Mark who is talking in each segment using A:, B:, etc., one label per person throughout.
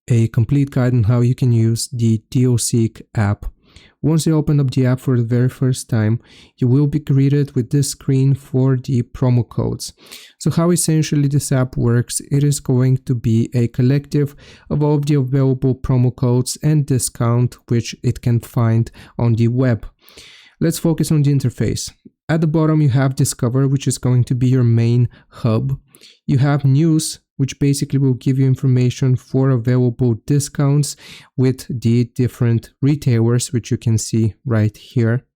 A: a complete guide on how you can use the DealSeek app. Once you open up the app for the very first time, you will be greeted with this screen for the promo codes. So how essentially this app works, it is going to be a collective of all of the available promo codes and discount which it can find on the web. Let's focus on the interface. At the bottom you have Discover, which is going to be your main hub. You have News, which basically will give you information for available discounts with the different retailers, which you can see right here.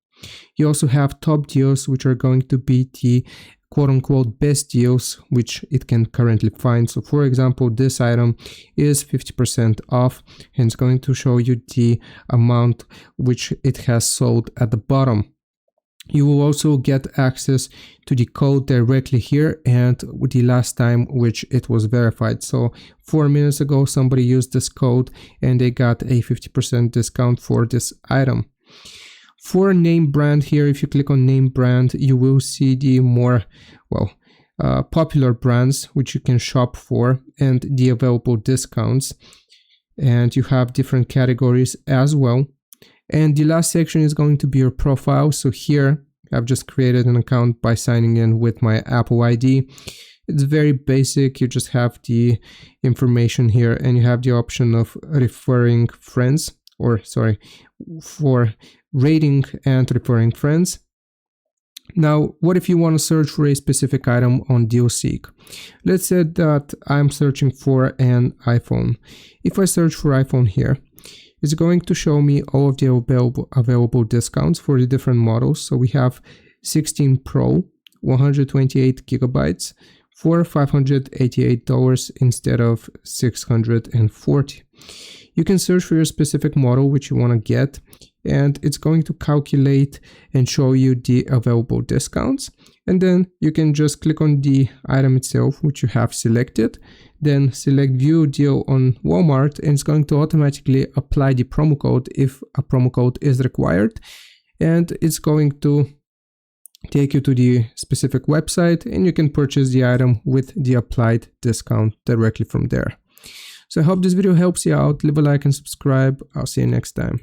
A: You also have Top Deals, which are going to be the quote-unquote best deals which it can currently find. So for example, this item is 50% off, and it's going to show you the amount which it has sold at the bottom. You will also get access to the code directly here and the last time which it was verified. So 4 minutes ago somebody used this code and they got a 50% discount for this item. For name brand here, if you click on name brand, you will see the more popular brands which you can shop for and the available discounts, and you have different categories as well. And the last section is going to be your profile. So here I've just created an account by signing in with my Apple ID. It's very basic. You just have the information here and you have the option of referring friends, for rating and referring friends. Now, what if you want to search for a specific item on DealSeek? Let's say that I'm searching for an iPhone. If I search for iPhone here, it's going to show me all of the available discounts for the different models. So we have 16 Pro, 128 gigabytes for $588 instead of $640. You can search for your specific model which you want to get, and it's going to calculate and show you the available discounts. And then you can just click on the item itself which you have selected, then select view deal on Walmart, and it's going to automatically apply the promo code if a promo code is required, and it's going to take you to the specific website and you can purchase the item with the applied discount directly from there. So I hope this video helps you out. Leave a like and subscribe. I'll see you next time.